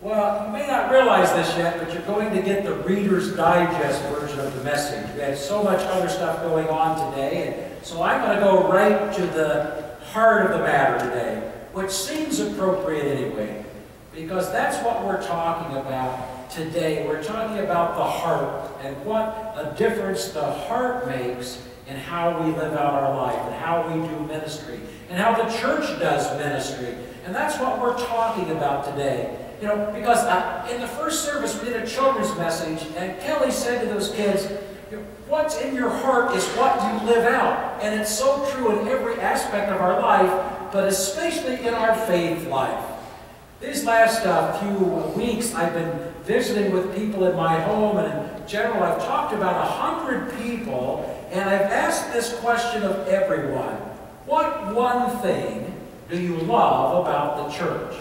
Well, you may not realize this yet, but you're going to get the Reader's Digest version of the message. We had so much other stuff going on today, and so I'm going to go right to the heart of the matter today, which seems appropriate anyway, because that's what we're talking about today. We're talking about the heart and what a difference the heart makes in how we live out our life and how we do ministry and how the church does ministry. And that's what we're talking about today. You know, because in the first service we did a children's message, and Kelly said to those kids, what's in your heart is what you live out. And it's so true in every aspect of our life, but especially in our faith life. These last few weeks I've been visiting with people in my home, and in general I've talked to about 100 people, and I've asked this question of everyone. What one thing do you love about the church?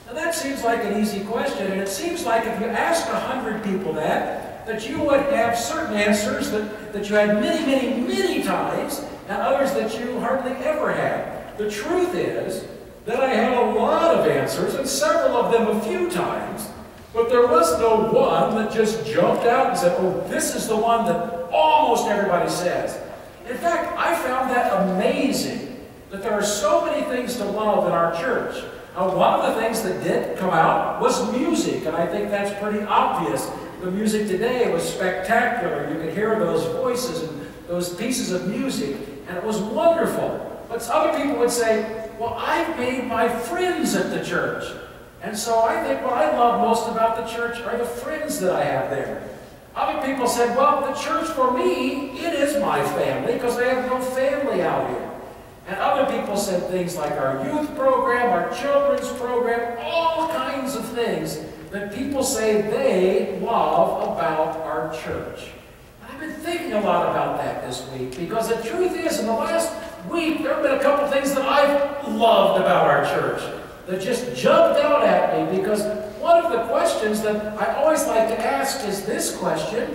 Now that seems like an easy question, and it seems like if you ask 100 people that you would have certain answers that you had many times, and others that you hardly ever had. The truth is that I had a lot of answers, and several of them a few times, but there was no one that just jumped out and said, oh, this is the one that almost everybody says. In fact, I found that amazing, that there are so many things to love in our church. One of the things that did come out was music, and I think that's pretty obvious. The music today was spectacular. You could hear those voices and those pieces of music, and it was wonderful. But other people would say, well, I've made my friends at the church. And so I think what I love most about the church are the friends that I have there. Other people said, well, the church for me, it is my family, because I have no family out here. And other people said things like our youth program, our children's program, all kinds of things that people say they love about our church. And I've been thinking a lot about that this week, because the truth is, in the last week, there have been a couple of things that I've loved about our church that just jumped out at me, because one of the questions that I always like to ask is this question: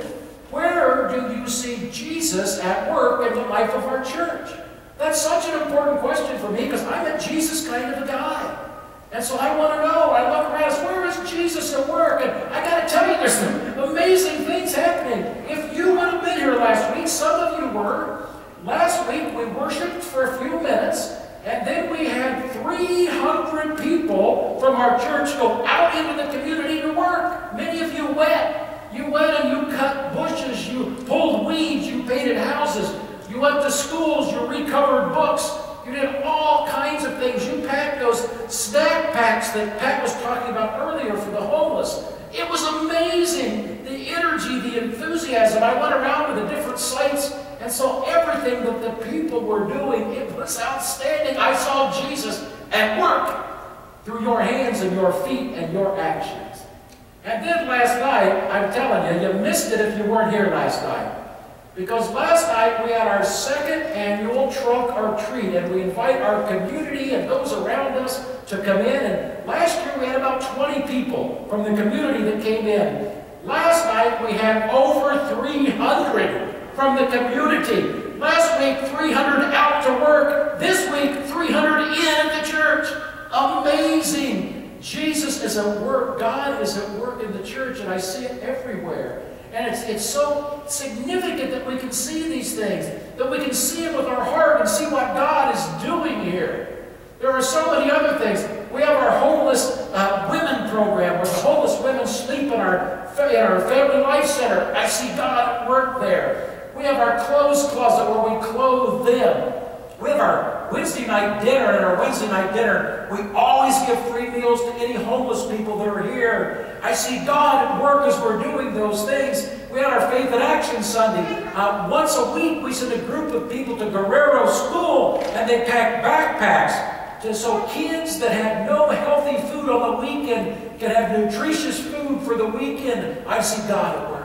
where do you see Jesus at work in the life of our church? That's such an important question for me, because I'm a Jesus kind of a guy. And so I want to know, I look around, where is Jesus at work? And I got to tell you, there's some amazing things happening. If you would have been here last week, some of you were. Last week we worshiped for a few minutes, and then we had 300 people from our church go out into the community to work. Many of you went. You went and you cut bushes, you pulled weeds, you painted houses. You went to schools, you recovered books, you did all kinds of things. You packed those snack packs that Pat was talking about earlier for the homeless. It was amazing, the energy, the enthusiasm. I went around to the different sites and saw everything that the people were doing. It was outstanding. I saw Jesus at work through your hands and your feet and your actions. And then last night, I'm telling you, you missed it if you weren't here last night. Because last night we had our second annual Trunk or Treat, and we invite our community and those around us to come in. And last year we had about 20 people from the community that came in. Last night we had over 300 from the community. Last week 300 out to work. This week 300 in at the church. Amazing. Jesus is at work. God is at work in the church, and I see it everywhere. And it's so significant that we can see these things, that we can see it with our heart and see what God is doing here. There are so many other things. We have our homeless women program, where the homeless women sleep in our family life center. I see God at work there. We have our clothes closet where we clothe them. We have our Wednesday night dinner, and our Wednesday night dinner, we always give free meals to any homeless people that are here. I see God at work as we're doing those things. We had our Faith in Action Sunday. Once a week, we send a group of people to Guerrero School, and they pack backpacks so kids that had no healthy food on the weekend can have nutritious food for the weekend. I see God at work.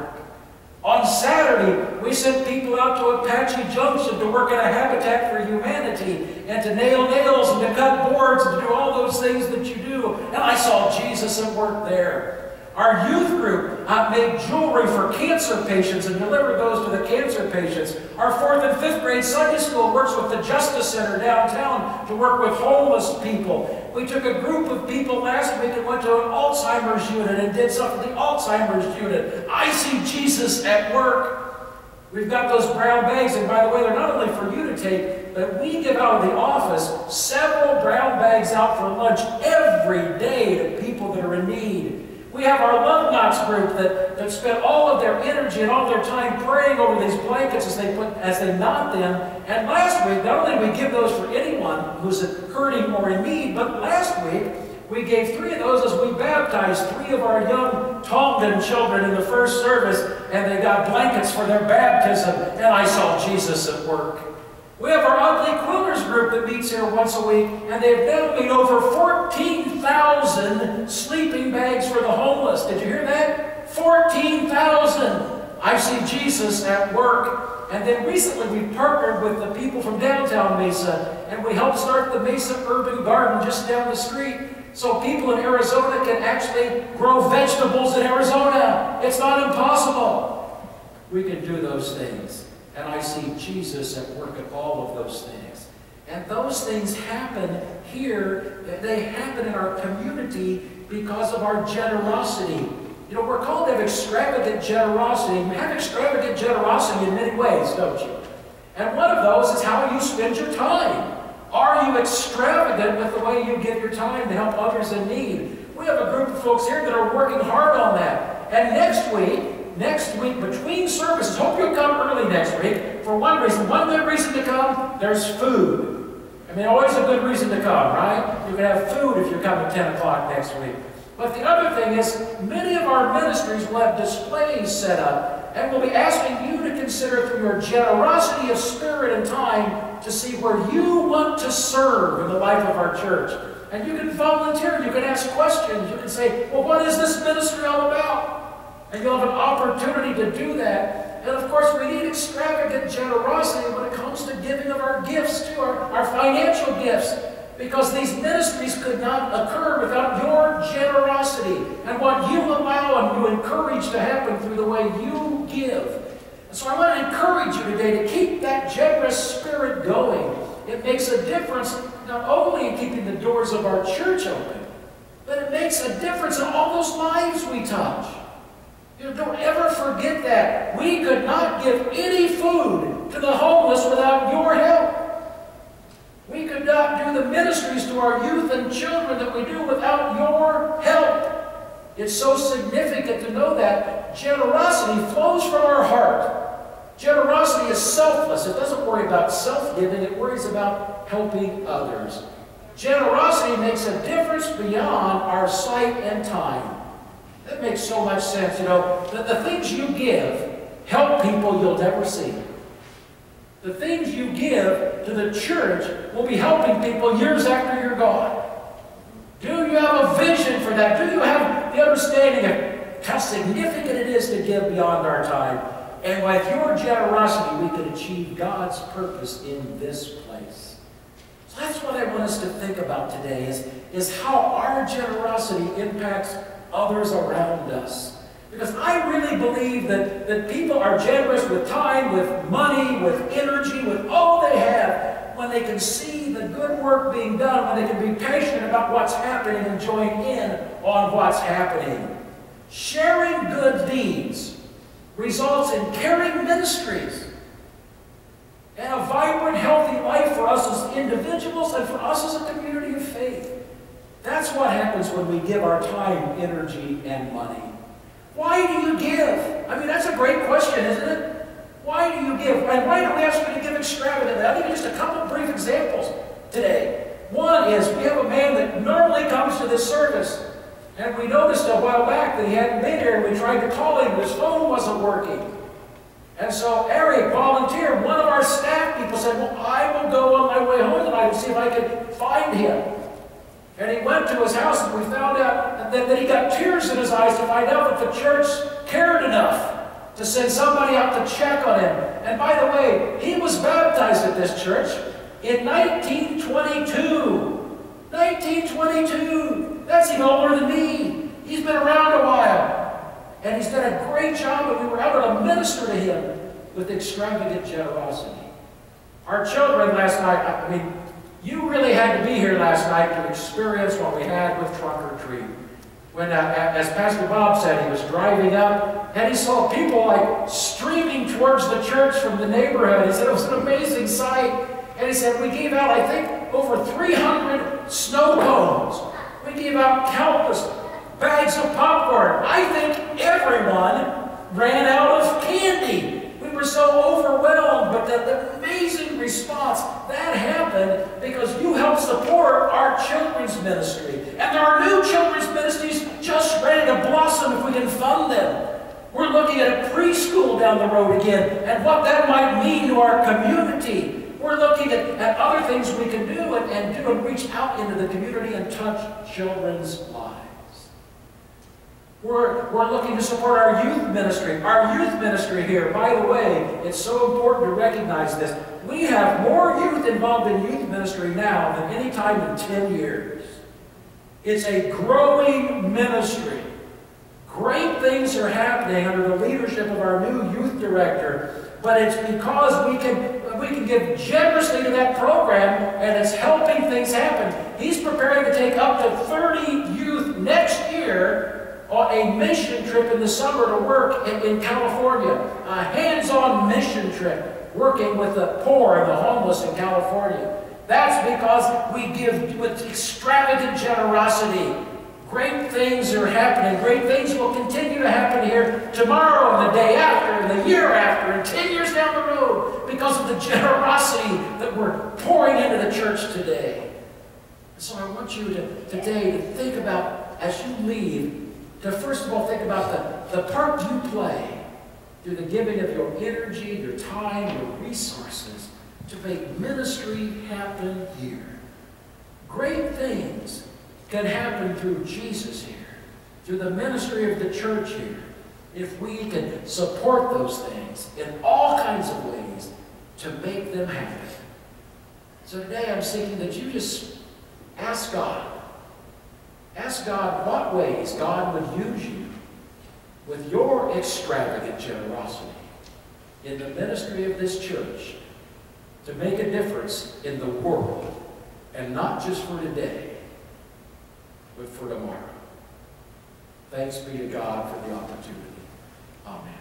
On Saturday, we sent people out to Apache Junction to work at a Habitat for Humanity and to nail nails and to cut boards and to do all those things that you do. And I saw Jesus at work there. Our youth group made jewelry for cancer patients and delivered those to the cancer patients. Our 4th and 5th grade Sunday school works with the Justice Center downtown to work with homeless people. We took a group of people last week and went to an Alzheimer's unit and did something at the Alzheimer's unit. I see Jesus at work. We've got those brown bags, and by the way, they're not only for you to take, but we give out of the office several brown bags out for lunch every day to people that are in need. We have our Love Knots group that spend all of their energy and all their time praying over these blankets as they knot them. And last week, not only did we give those for anyone who's hurting or in need, but last week we gave 3 of those as we baptized 3 of our young Tongan children in the first service, and they got blankets for their baptism, and I saw Jesus at work. We have our Ugly Quillers group that meets here once a week, and they've now made over 14,000 sleeping bags for the homeless. Did you hear that? 14,000! I see Jesus at work. And then recently we partnered with the people from downtown Mesa, and we helped start the Mesa Urban Garden just down the street, so people in Arizona can actually grow vegetables in Arizona. It's not impossible. We can do those things. And I see Jesus at work at all of those things. And those things happen here. They happen in our community because of our generosity. You know, we're called to have extravagant generosity. We have extravagant generosity in many ways, don't you? And one of those is how you spend your time. Are you extravagant with the way you give your time to help others in need? We have a group of folks here that are working hard on that. And next week, between services, hope you'll come early next week for one reason. One good reason to come, there's food. I mean, always a good reason to come, right? You can have food if you come at 10 o'clock next week. But the other thing is, many of our ministries will have displays set up, and we'll be asking you to consider through your generosity of spirit and time to see where you want to serve in the life of our church. And you can volunteer, you can ask questions, you can say, well, what is this ministry all about? And you'll have an opportunity to do that. And of course, we need extravagant generosity when it comes to giving of our gifts too, our financial gifts. Because these ministries could not occur without your generosity and what you allow and you encourage to happen through the way you give. And so I want to encourage you today to keep that generous spirit going. It makes a difference not only in keeping the doors of our church open, but it makes a difference in all those lives we touch. You know, don't ever forget that. We could not give any food to the homeless without your help. We could not do the ministries to our youth and children that we do without your help. It's so significant to know that generosity flows from our heart. Generosity is selfless. It doesn't worry about self-giving. It worries about helping others. Generosity makes a difference beyond our sight and time. That makes so much sense. You know, the things you give help people you'll never see. The things you give to the church will be helping people years after you're gone. Do you have a vision for that? Do you have the understanding of how significant it is to give beyond our time? And with your generosity, we can achieve God's purpose in this place. So that's what I want us to think about today, is how our generosity impacts others around us. Because I really believe that people are generous with time, with money, with energy, with all they have when they can see the good work being done, when they can be passionate about what's happening and join in on what's happening. Sharing good deeds results in caring ministries and a vibrant, healthy life for us as individuals and for us as a community of faith. That's what happens when we give our time, energy, and money. Why do you give? I mean, that's a great question, isn't it? Why do you give? And why do we ask you to give extravagantly? I'll give you just a couple of brief examples today. One is we have a man that normally comes to this service, and we noticed a while back that he hadn't been here, and we tried to call him, but his phone wasn't working. And so Eric volunteered. One of our staff people said, well, I will go on my way home tonight and see if I can find him. And he went to his house, and we found out that he got tears in his eyes to find out that the church cared enough to send somebody out to check on him. And by the way, he was baptized at this church in 1922. 1922! That's even older than me. He's been around a while. And he's done a great job, and we were able to minister to him with extravagant generosity. Our children last night, You really had to be here last night to experience what we had with Trunk or Treat. When, as Pastor Bob said, he was driving up and he saw people like streaming towards the church from the neighborhood. He said it was an amazing sight. And he said, we gave out, I think, over 300 snow cones. We gave out countless bags of popcorn. I think everyone ran out of candy. We were so overwhelmed, but the amazing response, that happened because you helped support our children's ministry. And there are new children's ministries just ready to blossom if we can fund them. We're looking at a preschool down the road again and what that might mean to our community. We're looking at other things we can do and reach out into the community and touch children's lives. We're looking to support our youth ministry. Our youth ministry here, by the way, it's so important to recognize this. We have more youth involved in youth ministry now than any time in 10 years. It's a growing ministry. Great things are happening under the leadership of our new youth director, but it's because we can give generously to that program, and it's helping things happen. He's preparing to take up to 30 youth next year on a mission trip in the summer to work in California, a hands-on mission trip, working with the poor and the homeless in California. That's because we give with extravagant generosity. Great things are happening. Great things will continue to happen here tomorrow and the day after and the year after and 10 years down the road because of the generosity that we're pouring into the church today. So I want you today to think about, as you leave, to first of all think about the part you play through the giving of your energy, your time, your resources to make ministry happen here. Great things can happen through Jesus here, through the ministry of the church here, if we can support those things in all kinds of ways to make them happen. So today I'm seeking that you just ask God. Ask God what ways God would use you with your extravagant generosity in the ministry of this church to make a difference in the world, and not just for today, but for tomorrow. Thanks be to God for the opportunity. Amen.